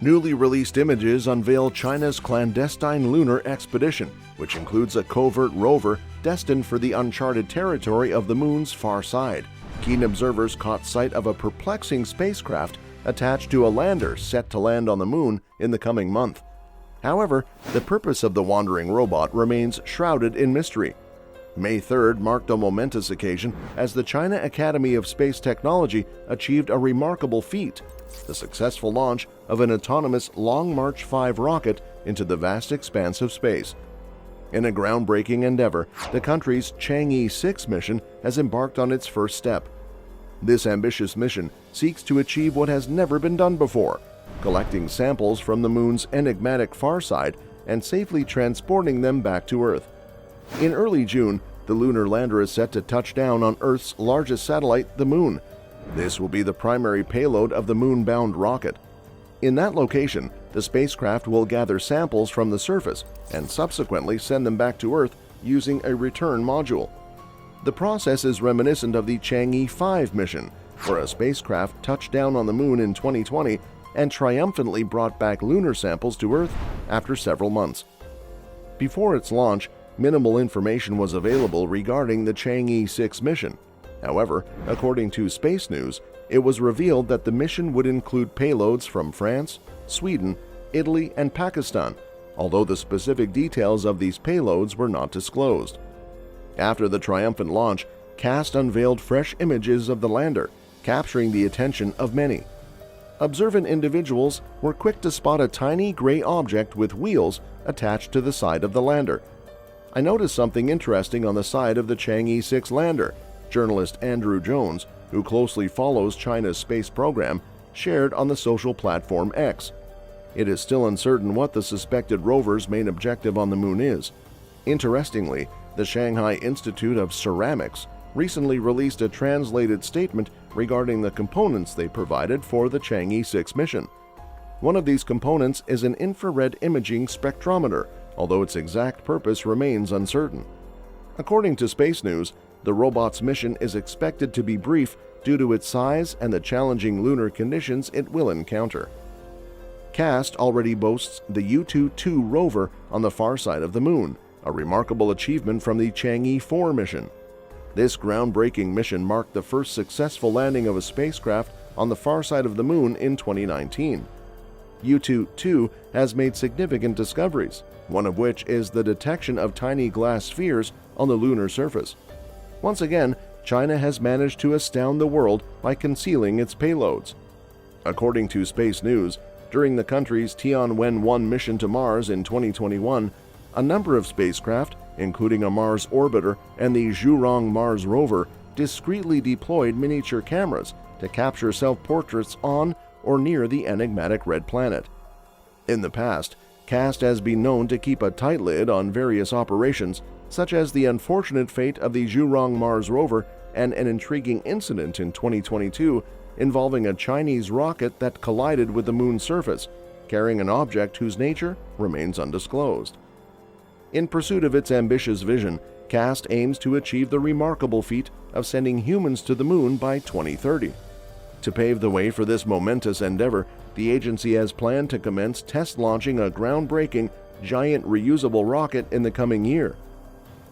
Newly released images unveil China's clandestine lunar expedition, which includes a covert rover destined for the uncharted territory of the moon's far side. Keen observers caught sight of a perplexing spacecraft attached to a lander set to land on the moon in the coming month. However, the purpose of the wandering robot remains shrouded in mystery. May 3rd marked a momentous occasion as the China Academy of Space Technology achieved a remarkable feat: the successful launch of an autonomous Long March 5 rocket into the vast expanse of space. In a groundbreaking endeavor, the country's Chang'e 6 mission has embarked on its first step. This ambitious mission seeks to achieve what has never been done before: collecting samples from the moon's enigmatic far side and safely transporting them back to Earth. In early June, the lunar lander is set to touch down on Earth's largest satellite, the Moon. This will be the primary payload of the moon-bound rocket. In that location, the spacecraft will gather samples from the surface and subsequently send them back to Earth using a return module. The process is reminiscent of the Chang'e 5 mission, where a spacecraft touched down on the Moon in 2020 and triumphantly brought back lunar samples to Earth after several months. Before its launch, minimal information was available regarding the Chang'e 6 mission. However, according to Space News, it was revealed that the mission would include payloads from France, Sweden, Italy, and Pakistan, although the specific details of these payloads were not disclosed. After the triumphant launch, CAST unveiled fresh images of the lander, capturing the attention of many. Observant individuals were quick to spot a tiny gray object with wheels attached to the side of the lander. "I noticed something interesting on the side of the Chang'e 6 lander," journalist Andrew Jones, who closely follows China's space program, shared on the social platform X. It is still uncertain what the suspected rover's main objective on the moon is. Interestingly, the Shanghai Institute of Ceramics recently released a translated statement regarding the components they provided for the Chang'e 6 mission. One of these components is an infrared imaging spectrometer, although its exact purpose remains uncertain. According to Space News, the robot's mission is expected to be brief due to its size and the challenging lunar conditions it will encounter. CAST already boasts the Yutu-2 rover on the far side of the moon, a remarkable achievement from the Chang'e 4 mission. This groundbreaking mission marked the first successful landing of a spacecraft on the far side of the moon in 2019. Yutu-2 has made significant discoveries, one of which is the detection of tiny glass spheres on the lunar surface. Once again, China has managed to astound the world by concealing its payloads. According to Space News, during the country's Tianwen-1 mission to Mars in 2021, a number of spacecraft, including a Mars orbiter and the Zhurong Mars rover, discreetly deployed miniature cameras to capture self-portraits on or near the enigmatic red planet. In the past, CAST has been known to keep a tight lid on various operations, such as the unfortunate fate of the Zhurong Mars rover and an intriguing incident in 2022 involving a Chinese rocket that collided with the moon's surface, carrying an object whose nature remains undisclosed. In pursuit of its ambitious vision, CAST aims to achieve the remarkable feat of sending humans to the moon by 2030. To pave the way for this momentous endeavor, the agency has planned to commence test launching a groundbreaking, giant reusable rocket in the coming year.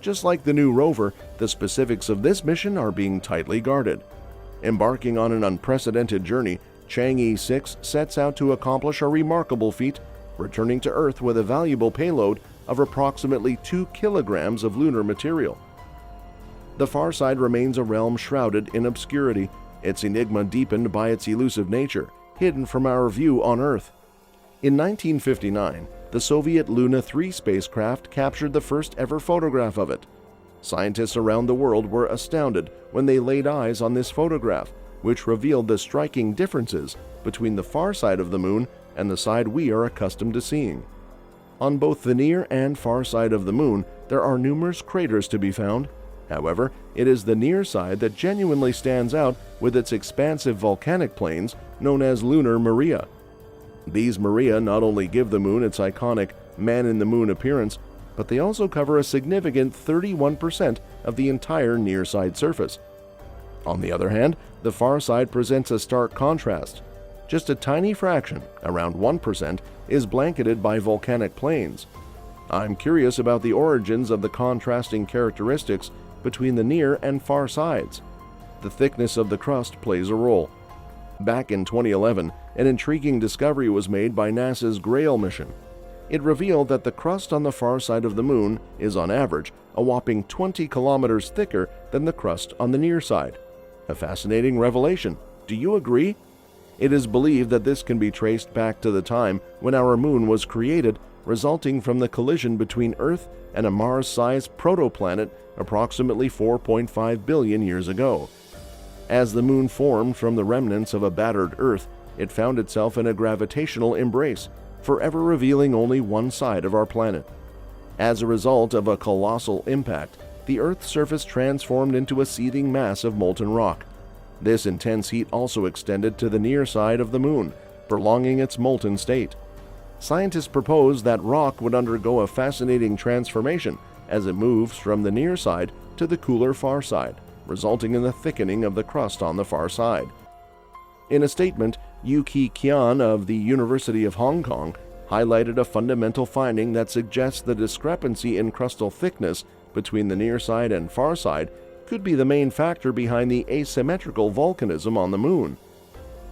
Just like the new rover, the specifics of this mission are being tightly guarded. Embarking on an unprecedented journey, Chang'e 6 sets out to accomplish a remarkable feat, returning to Earth with a valuable payload of approximately 2 kilograms of lunar material. The far side remains a realm shrouded in obscurity, its enigma deepened by its elusive nature, hidden from our view on Earth. In 1959, the Soviet Luna 3 spacecraft captured the first ever photograph of it. Scientists around the world were astounded when they laid eyes on this photograph, which revealed the striking differences between the far side of the moon and the side we are accustomed to seeing. On both the near and far side of the moon, there are numerous craters to be found. However, it is the near side that genuinely stands out with its expansive volcanic plains known as lunar maria. These maria not only give the moon its iconic man-in-the-moon appearance, but they also cover a significant 31% of the entire near-side surface. On the other hand, the far side presents a stark contrast. Just a tiny fraction, around 1%, is blanketed by volcanic plains. I'm curious about the origins of the contrasting characteristics between the near and far sides. The thickness of the crust plays a role. Back in 2011, an intriguing discovery was made by NASA's Grail mission. It revealed that the crust on the far side of the moon is on average a whopping 20 kilometers thicker than the crust on the near side. A fascinating revelation. Do you agree? It is believed that this can be traced back to the time when our moon was created, resulting from the collision between Earth and a Mars-sized protoplanet approximately 4.5 billion years ago. As the moon formed from the remnants of a battered Earth, it found itself in a gravitational embrace, forever revealing only one side of our planet. As a result of a colossal impact, the Earth's surface transformed into a seething mass of molten rock. This intense heat also extended to the near side of the moon, prolonging its molten state. Scientists proposed that rock would undergo a fascinating transformation as it moves from the near side to the cooler far side, resulting in the thickening of the crust on the far side. In a statement, Yuki Qian of the University of Hong Kong highlighted a fundamental finding that suggests the discrepancy in crustal thickness between the near side and far side could be the main factor behind the asymmetrical volcanism on the moon.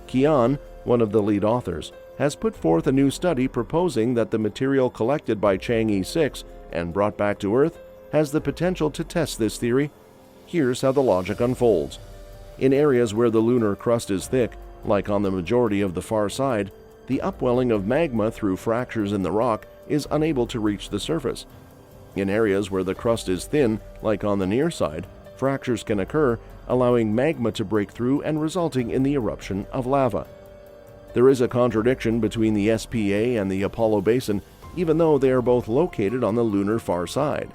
Qian, one of the lead authors, has put forth a new study proposing that the material collected by Chang'e 6 and brought back to Earth has the potential to test this theory. Here's how the logic unfolds. In areas where the lunar crust is thick, like on the majority of the far side, the upwelling of magma through fractures in the rock is unable to reach the surface. In areas where the crust is thin, like on the near side, fractures can occur, allowing magma to break through and resulting in the eruption of lava. There is a contradiction between the SPA and the Apollo Basin, even though they are both located on the lunar far side.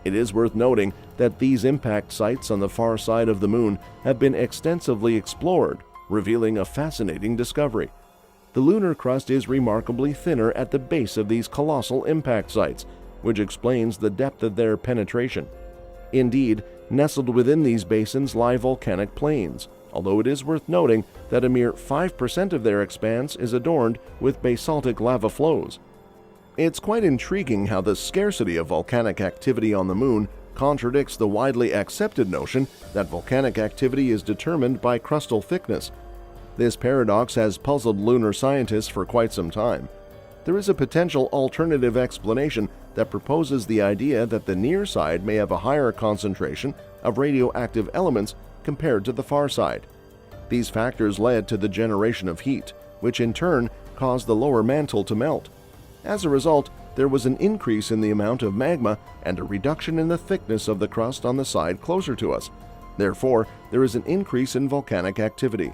It is worth noting that these impact sites on the far side of the moon have been extensively explored, revealing a fascinating discovery. The lunar crust is remarkably thinner at the base of these colossal impact sites, which explains the depth of their penetration. Indeed, nestled within these basins lie volcanic plains, although it is worth noting that a mere 5% of their expanse is adorned with basaltic lava flows. It's quite intriguing how the scarcity of volcanic activity on the moon contradicts the widely accepted notion that volcanic activity is determined by crustal thickness. This paradox has puzzled lunar scientists for quite some time. There is a potential alternative explanation that proposes the idea that the near side may have a higher concentration of radioactive elements compared to the far side. These factors led to the generation of heat, which in turn caused the lower mantle to melt. As a result, there was an increase in the amount of magma and a reduction in the thickness of the crust on the side closer to us. Therefore, there is an increase in volcanic activity.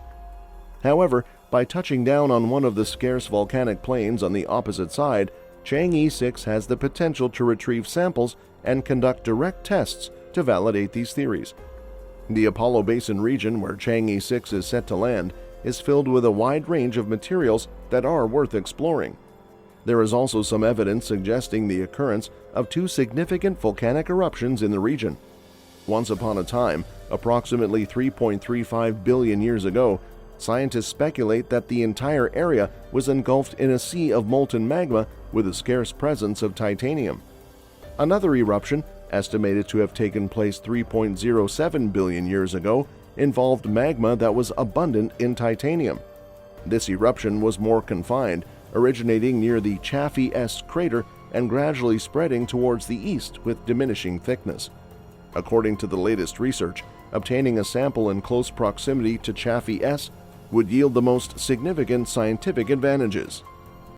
However, by touching down on one of the scarce volcanic plains on the opposite side, Chang'e 6 has the potential to retrieve samples and conduct direct tests to validate these theories. The Apollo Basin region where Chang'e 6 is set to land is filled with a wide range of materials that are worth exploring. There is also some evidence suggesting the occurrence of two significant volcanic eruptions in the region. Once upon a time, approximately 3.35 billion years ago, scientists speculate that the entire area was engulfed in a sea of molten magma with a scarce presence of titanium. Another eruption, estimated to have taken place 3.07 billion years ago, involved magma that was abundant in titanium. This eruption was more confined, originating near the Chang'e S crater and gradually spreading towards the east with diminishing thickness. According to the latest research, obtaining a sample in close proximity to Chang'e S would yield the most significant scientific advantages.